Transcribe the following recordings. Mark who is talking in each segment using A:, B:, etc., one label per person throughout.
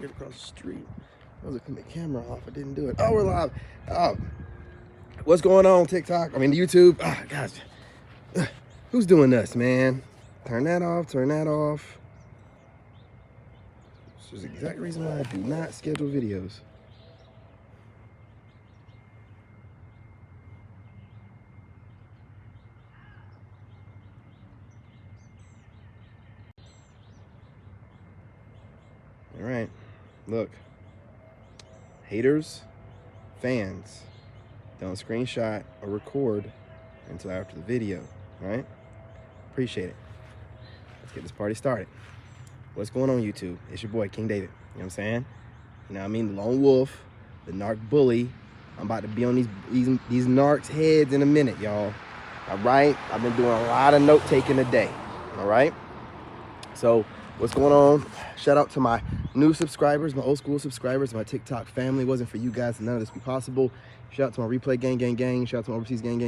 A: right across the street. I was looking the camera off. I didn't do it. Oh, we're live. What's going on, TikTok? I mean, YouTube. Oh, gosh. Who's doing this, man? Turn that off. Turn that off. This is the exact reason why I do not schedule videos. All right, look, haters, fans, don't screenshot or record until after the video, all right? Appreciate it. Let's get this party started. What's going on, YouTube? It's your boy, King David, you know what I'm saying? You know what I mean? The lone wolf, the narc bully. I'm about to be on these narcs' heads in a minute, y'all, all right? I've been doing a lot of note-taking today, all right? So, what's going on? Shout out to my new subscribers, my old school subscribers, my TikTok family. It wasn't for you guys, none of this would be possible. Shout out to my replay gang. Shout out to my overseas gang.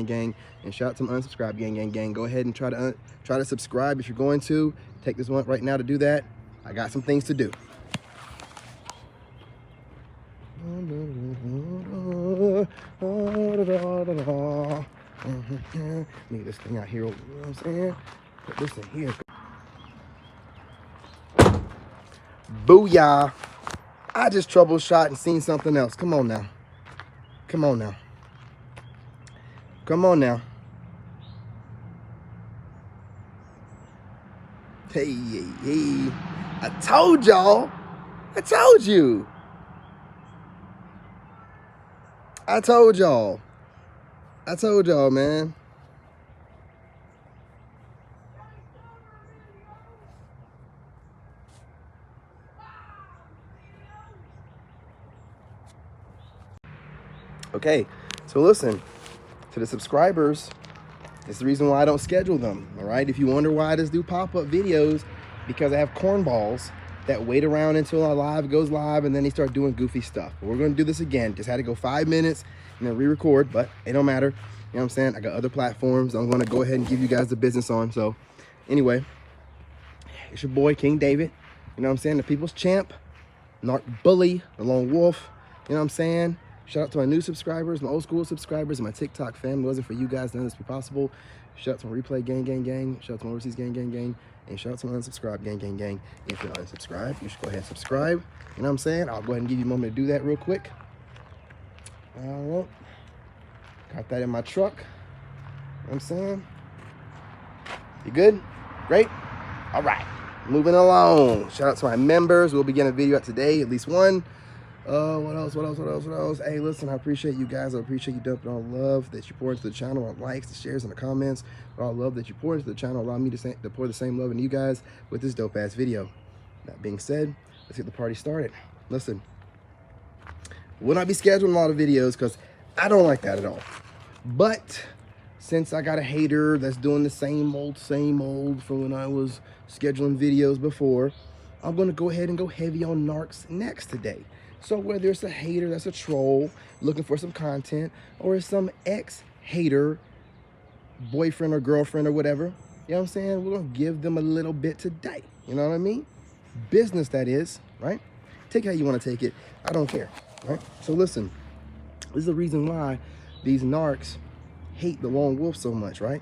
A: And shout out to my unsubscribe gang. Go ahead and try to subscribe if you're going to. Take this one right now to do that. I got some things to do. Need this thing out here, you know what I'm saying? Put this in here. Booyah. I just troubleshot and seen something else. Come on now. Come on now. Come on now. Hey. I told y'all. I told you. I told y'all. Man. Okay, so listen, to the subscribers, it's the reason why I don't schedule them, all right? If you wonder why I just do pop-up videos, because I have cornballs that wait around until our live goes live and then they start doing goofy stuff. But we're gonna do this again. Just had to go 5 minutes and then re-record, but it don't matter. You know what I'm saying? I got other platforms I'm gonna go ahead and give you guys the business on. So anyway, it's your boy, King David. You know what I'm saying? The people's champ, narc bully, the lone wolf. You know what I'm saying? Shout out to my new subscribers, my old school subscribers, and my TikTok family. It wasn't for you guys, none of this would be possible. Shout out to my replay gang. Shout out to my overseas gang. And shout out to my unsubscribe gang. If you're unsubscribed, you should go ahead and subscribe. You know what I'm saying? I'll go ahead and give you a moment to do that real quick. All right. Got that in my truck. You know what I'm saying? You good? Great? All right. Moving along. Shout out to my members. We'll be getting a video out today, at least one. What else? Hey, listen, I appreciate you guys. I appreciate you dumping all love that you pour into the channel, all likes, the shares, and the comments. All love that you pour into the channel. Allow me to pour the same love into you guys with this dope-ass video. That being said, let's get the party started. Listen, we'll not be scheduling a lot of videos because I don't like that at all. But since I got a hater that's doing the same old from when I was scheduling videos before, I'm going to go ahead and go heavy on narcs next today. So whether it's a hater that's a troll looking for some content, or it's some ex-hater, boyfriend or girlfriend or whatever, you know what I'm saying? We're going to give them a little bit today. You know what I mean? Business, that is, right? Take it how you want to take it. I don't care, right? So listen, this is the reason why these narcs hate the lone wolf so much, right?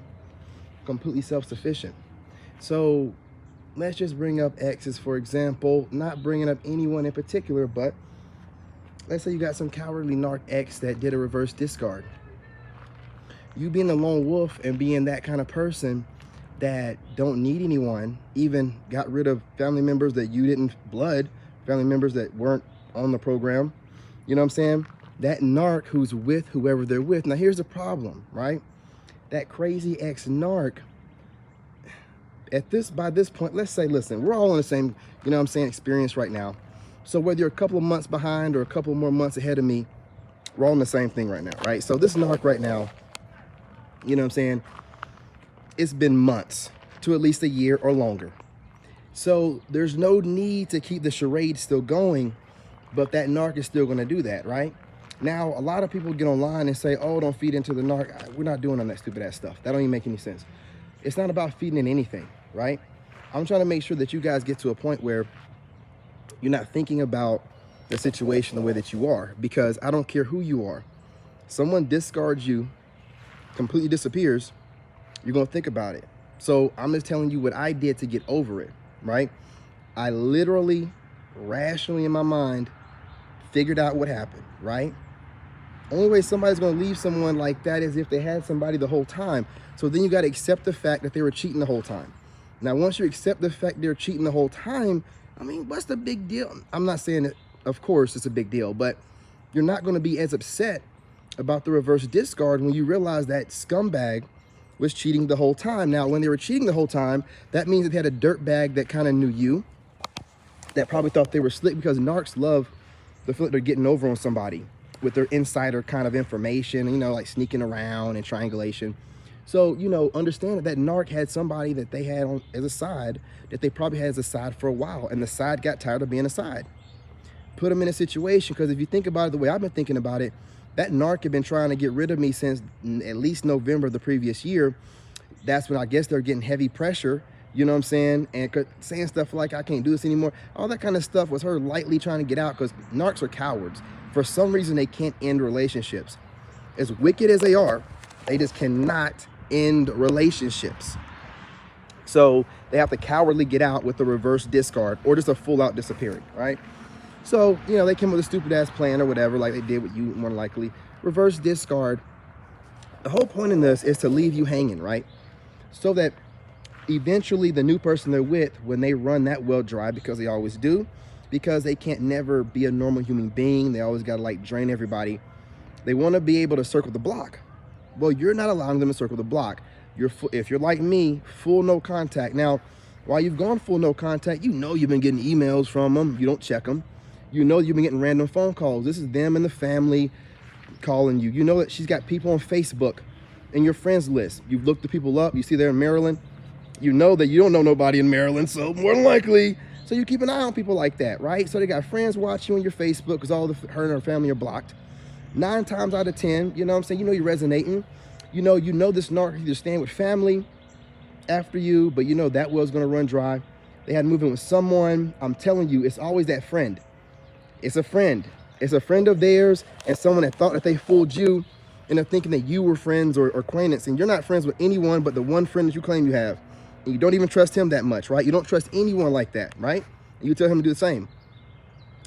A: Completely self-sufficient. So let's just bring up exes, for example, not bringing up anyone in particular, but let's say you got some cowardly narc ex that did a reverse discard. You being a lone wolf and being that kind of person that don't need anyone, even got rid of family members that you didn't blood, family members that weren't on the program, you know what I'm saying? That narc who's with whoever they're with. Now here's the problem, right? That crazy ex-narc, by this point, let's say, listen, we're all in the same, you know what I'm saying, experience right now. So whether you're a couple of months behind or a couple more months ahead of me, we're all in the same thing right now, right? So this narc right now, you know what I'm saying, it's been months to at least a year or longer. So there's no need to keep the charade still going, but that narc is still going to do that, right? Now, a lot of people get online and say, oh, don't feed into the narc. We're not doing all that stupid ass stuff. That don't even make any sense. It's not about feeding in anything, right? I'm trying to make sure that you guys get to a point where You're not thinking about the situation the way that you are, because I don't care who you are. Someone discards you, completely disappears, you're going to think about it. So I'm just telling you what I did to get over it, right? I literally, rationally in my mind, figured out what happened, right? Only way somebody's going to leave someone like that is if they had somebody the whole time. So then you got to accept the fact that they were cheating the whole time. Now, once you accept the fact they're cheating the whole time, I mean, what's the big deal? I'm not saying that, of course, it's a big deal, but you're not going to be as upset about the reverse discard when you realize that scumbag was cheating the whole time. Now, when they were cheating the whole time, that means that they had a dirtbag that kind of knew you, that probably thought they were slick, because narcs love the feel like they're getting over on somebody with their insider kind of information, you know, like sneaking around and triangulation. So, you know, understand that that narc had somebody that they had on as a side, that they probably had as a side for a while, and the side got tired of being a side. Put them in a situation, because if you think about it the way I've been thinking about it, that narc had been trying to get rid of me since at least November of the previous year. That's when I guess they're getting heavy pressure, you know what I'm saying? And saying stuff like, I can't do this anymore. All that kind of stuff was her lightly trying to get out, because narcs are cowards. For some reason, they can't end relationships. As wicked as they are, they just cannot end relationships. So they have to cowardly get out with a reverse discard, or just a full out disappearing, right? So, you know, they came with a stupid ass plan or whatever, like they did with you, more than likely. Reverse discard. The whole point in this is to leave you hanging, right? So that eventually the new person they're with, when they run that well dry, because they always do, because they can't never be a normal human being, they always got to like drain everybody, they want to be able to circle the block. Well, you're not allowing them to circle the block. If you're like me, full no contact. Now, while you've gone full no contact, you know you've been getting emails from them. You don't check them. You know you've been getting random phone calls. This is them and the family calling you. You know that she's got people on Facebook in your friends list. You've looked the people up. You see they're in Maryland. You know that you don't know nobody in Maryland, so more than likely. So you keep an eye on people like that, right? So they got friends watching you on your Facebook, because all her and her family are blocked. 9 times out of 10, you know what I'm saying? You know you're resonating. You know this narc either staying with family after you, but you know that well's gonna run dry. They had to move in with someone. I'm telling you, it's always that friend. It's a friend. It's a friend of theirs, and someone that thought that they fooled you into thinking that you were friends or acquaintance, and you're not friends with anyone but the one friend that you claim you have. And you don't even trust him that much, right? You don't trust anyone like that, right? And you tell him to do the same.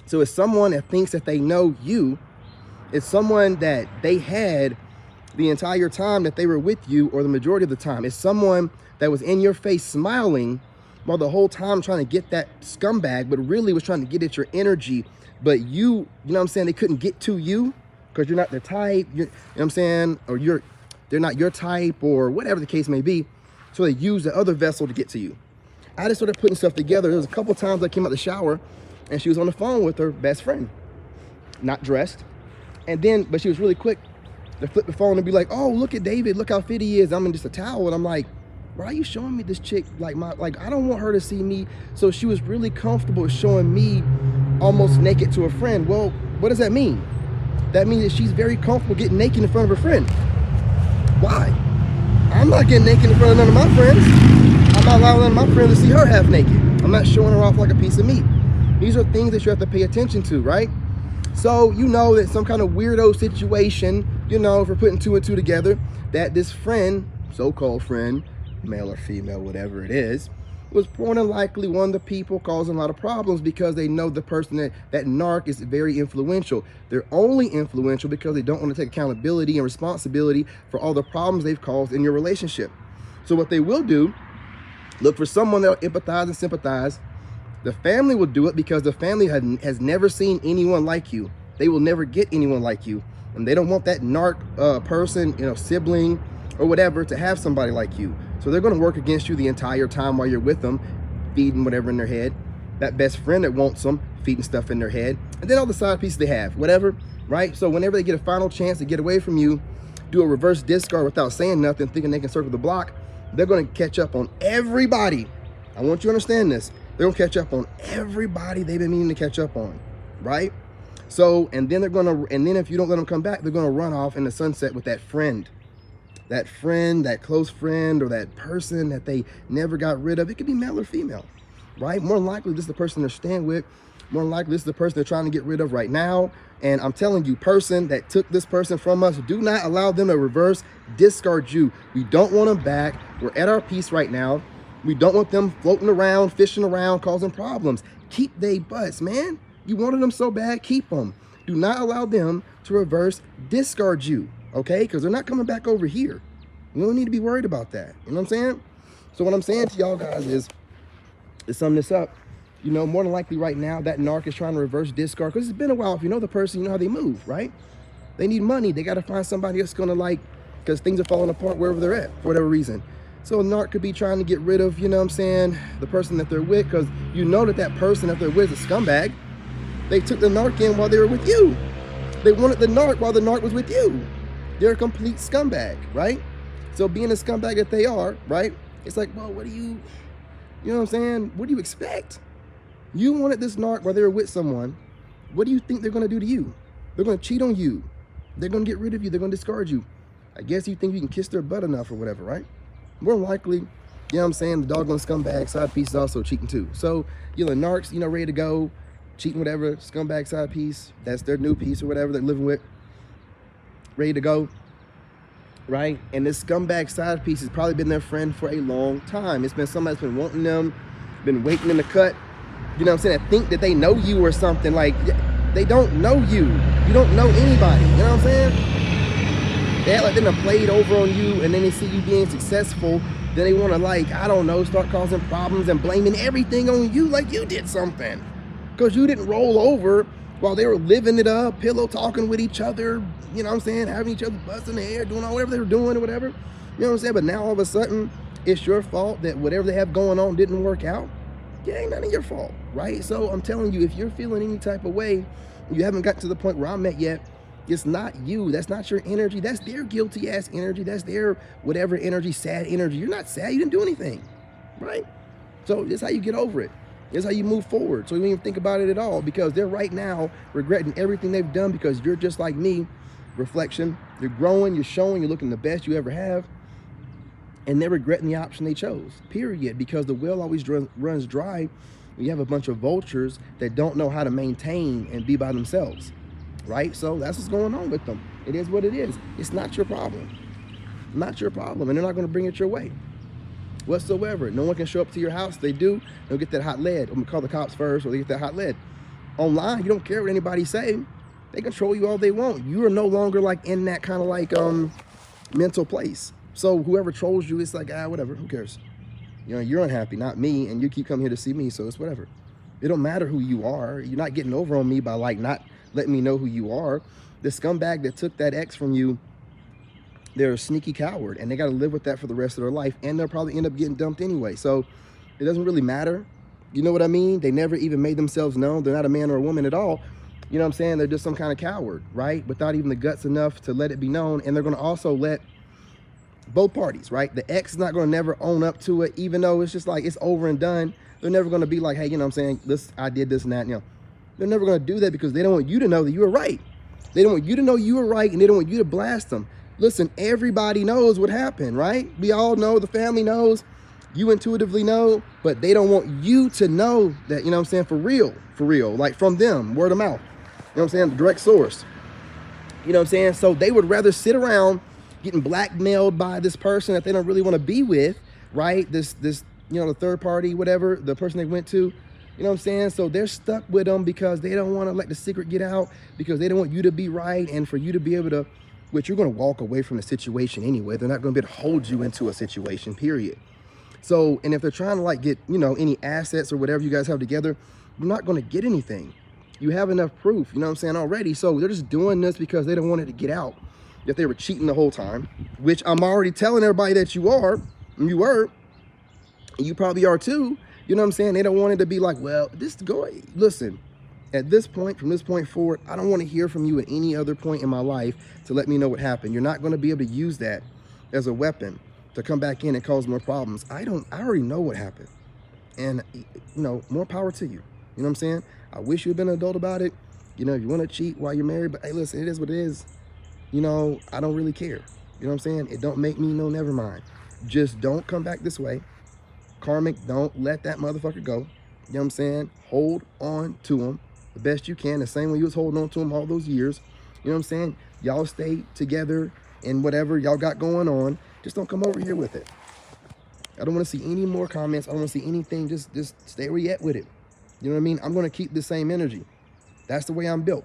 A: So it's someone that thinks that they know you. It's someone that they had the entire time that they were with you, or the majority of the time. It's someone that was in your face smiling while the whole time trying to get that scumbag, but really was trying to get at your energy. But you know what I'm saying, they couldn't get to you because you're not their type, you know what I'm saying, or they're not your type, or whatever the case may be. So they use the other vessel to get to you. I just started putting stuff together. There was a couple times I came out the shower and she was on the phone with her best friend, not dressed. And then, but she was really quick to flip the phone and be like, oh, look at David, look how fit he is. I'm in just a towel. And I'm like, why are you showing me this chick? Like I don't want her to see me. So she was really comfortable showing me almost naked to a friend. Well, what does that mean? That means that she's very comfortable getting naked in front of her friend. Why? I'm not getting naked in front of none of my friends. I'm not allowing none of my friends to see her half naked. I'm not showing her off like a piece of meat. These are things that you have to pay attention to, right? So you know that some kind of weirdo situation, you know, if we're putting 2 and 2 together, that this friend, so-called friend, male or female, whatever it is, was more than likely one of the people causing a lot of problems, because they know the person that narc is very influential. They're only influential because they don't want to take accountability and responsibility for all the problems they've caused in your relationship. So what they will do, look for someone that will empathize and sympathize. The family will do it because the family has never seen anyone like you. They will never get anyone like you. And they don't want that narc person, you know, sibling or whatever, to have somebody like you. So they're going to work against you the entire time while you're with them, feeding whatever in their head. That best friend that wants them, feeding stuff in their head. And then all the side pieces they have, whatever, right? So whenever they get a final chance to get away from you, do a reverse discard without saying nothing, thinking they can circle the block, they're going to catch up on everybody. I want you to understand this. They're going to catch up on everybody they've been meaning to catch up on, right? So, and then if you don't let them come back, they're going to run off in the sunset with that friend, that close friend, or that person that they never got rid of. It could be male or female, right? More than likely, this is the person they're staying with. More than likely, this is the person they're trying to get rid of right now. And I'm telling you, person that took this person from us, do not allow them to reverse discard you. We don't want them back. We're at our peace right now. We don't want them floating around, fishing around, causing problems. Keep they butts, man. You wanted them so bad, keep them. Do not allow them to reverse discard you, okay? Because they're not coming back over here. You don't need to be worried about that. You know what I'm saying? So what I'm saying to y'all guys is, to sum this up, you know, more than likely right now, that narc is trying to reverse discard, because it's been a while. If you know the person, you know how they move, right? They need money. They got to find somebody that's going to, like, because things are falling apart wherever they're at, for whatever reason. So a narc could be trying to get rid of, you know what I'm saying, the person that they're with, because you know that that person that they're with is a scumbag. They took the narc in while they were with you. They wanted the narc while the narc was with you. They're a complete scumbag, right? So being a scumbag that they are, right? It's like, well, what do you know what I'm saying? What do you expect? You wanted this narc while they were with someone. What do you think they're going to do to you? They're going to cheat on you. They're going to get rid of you. They're going to discard you. I guess you think you can kiss their butt enough or whatever, right? More likely, you know what I'm saying, the doggone scumbag side piece is also cheating too. So, you know, narcs, you know, ready to go, cheating, whatever, scumbag side piece, that's their new piece or whatever they're living with, ready to go, right? And this scumbag side piece has probably been their friend for a long time. It's been somebody that's been wanting them, been waiting in the cut. You know what I'm saying? I think that they know you or something. Like, they don't know you. You don't know anybody. You know what I'm saying? They act like they're gonna play it over on you, and then they see you being successful. Then they want to, like, I don't know, start causing problems and blaming everything on you like you did something. Because you didn't roll over while they were living it up, pillow talking with each other, you know what I'm saying? Having each other bust in the air, doing all whatever they were doing or whatever. You know what I'm saying? But now all of a sudden, it's your fault that whatever they have going on didn't work out. It ain't none of your fault, right? So I'm telling you, if you're feeling any type of way, you haven't got to the point where I'm at yet, it's not you. That's not your energy. That's their guilty ass energy. That's their whatever energy, sad energy. You're not sad. You didn't do anything, right? So this is how you get over it. This is how you move forward. So you don't even think about it at all, because they're right now regretting everything they've done, because you're just like me. Reflection. You're growing. You're showing. You're looking the best you ever have. And they're regretting the option they chose, period, because the well always runs dry. You have a bunch of vultures that don't know how to maintain and be by themselves, right? So that's what's going on with them. It is what it is. It's not your problem. Not your problem. And they're not going to bring it your way whatsoever. No one can show up to your house. They do, they'll get that hot lead. I'm going to call the cops first, or they get that hot lead. Online, you don't care what anybody say. They control you all they want. You are no longer like in that kind of like mental place. So whoever trolls you, it's like, whatever, who cares? You know, you're unhappy, not me, and you keep coming here to see me, so it's whatever. It don't matter who you are. You're not getting over on me by, like, not letting me know who you are. The scumbag that took that ex from you, they're a sneaky coward, and they got to live with that for the rest of their life, and they'll probably end up getting dumped anyway. So it doesn't really matter. You know what I mean? They never even made themselves known. They're not a man or a woman at all. You know what I'm saying? They're just some kind of coward, right? Without even the guts enough to let it be known, and they're going to also let both parties, right? The ex is not going to never own up to it, even though it's just like it's over and done. They're never going to be like, hey, you know what I'm saying, this, I did this and that, you know. They're never going to do that, because they don't want you to know that you were right. They don't want you to know you were right, and they don't want you to blast them. Listen, everybody knows what happened, right? We all know, the family knows, you intuitively know, but they don't want you to know that, you know what I'm saying, for real, like from them, word of mouth. You know what I'm saying, the direct source. You know what I'm saying? So they would rather sit around getting blackmailed by this person that they don't really want to be with, right? This, you know, the third party, whatever, the person they went to, you know what I'm saying? So they're stuck with them because they don't want to let the secret get out, because they don't want you to be right, and for you to be able to, which you're going to walk away from the situation anyway. They're not going to be able to hold you into a situation, period. So, and if they're trying to like get, you know, any assets or whatever you guys have together, you're not going to get anything. You have enough proof, you know what I'm saying, already. So they're just doing this because they don't want it to get out that they were cheating the whole time, which I'm already telling everybody that you are, and you were, and you probably are too. You know what I'm saying? They don't want it to be like, well, this go, listen, at this point, from this point forward, I don't want to hear from you at any other point in my life to let me know what happened. You're not going to be able to use that as a weapon to come back in and cause more problems. I already know what happened. And, you know, more power to you. You know what I'm saying? I wish you had been an adult about it. You know, if you want to cheat while you're married, but hey, listen, it is what it is. You know, I don't really care. You know what I'm saying? It don't make me no never mind. Just don't come back this way. Karmic, don't let that motherfucker go. You know what I'm saying? Hold on to them the best you can, the same way you was holding on to them all those years. You know what I'm saying? Y'all stay together in whatever y'all got going on. Just don't come over here with it. I don't want to see any more comments. I don't want to see anything. Just stay where you at with it. You know what I mean? I'm going to keep the same energy. That's the way I'm built.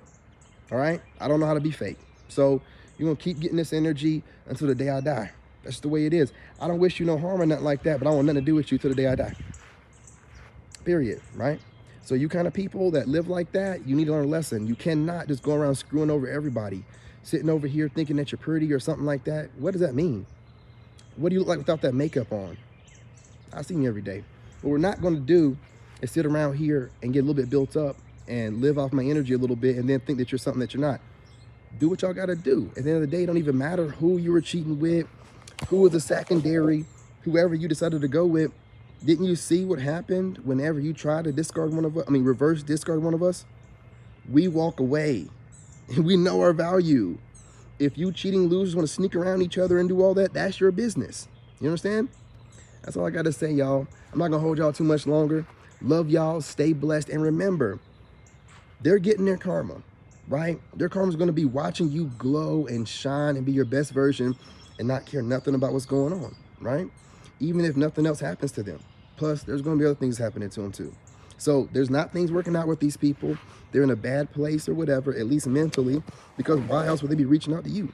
A: All right? I don't know how to be fake. So you're going to keep getting this energy until the day I die. That's the way it is. I don't wish you no harm or nothing like that, but I want nothing to do with you till the day I die. Period. Right? So you kind of people that live like that, you need to learn a lesson. You cannot just go around screwing over everybody, sitting over here thinking that you're pretty or something like that. What does that mean? What do you look like without that makeup on? I see you every day. What we're not going to do is sit around here and get a little bit built up and live off my energy a little bit and then think that you're something that you're not. Do what y'all got to do. At the end of the day, it don't even matter who you were cheating with, who was a secondary, whoever you decided to go with. Didn't you see what happened whenever you tried to discard one of us? I mean, reverse discard one of us? We walk away. We know our value. If you cheating losers want to sneak around each other and do all that, that's your business. You understand? That's all I got to say, y'all. I'm not going to hold y'all too much longer. Love y'all. Stay blessed. And remember, they're getting their karma, right? Their karma is going to be watching you glow and shine and be your best version and not care nothing about what's going on, right? Even if nothing else happens to them. Plus, there's going to be other things happening to them too. So there's not things working out with these people. They're in a bad place or whatever, at least mentally, because why else would they be reaching out to you?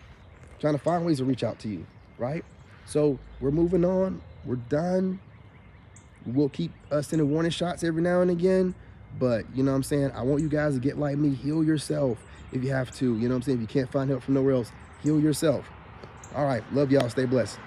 A: Trying to find ways to reach out to you, right? So we're moving on. We're done. We'll keep sending warning shots every now and again. But, you know what I'm saying? I want you guys to get like me. Heal yourself if you have to. You know what I'm saying? If you can't find help from nowhere else, heal yourself. All right. Love y'all. Stay blessed.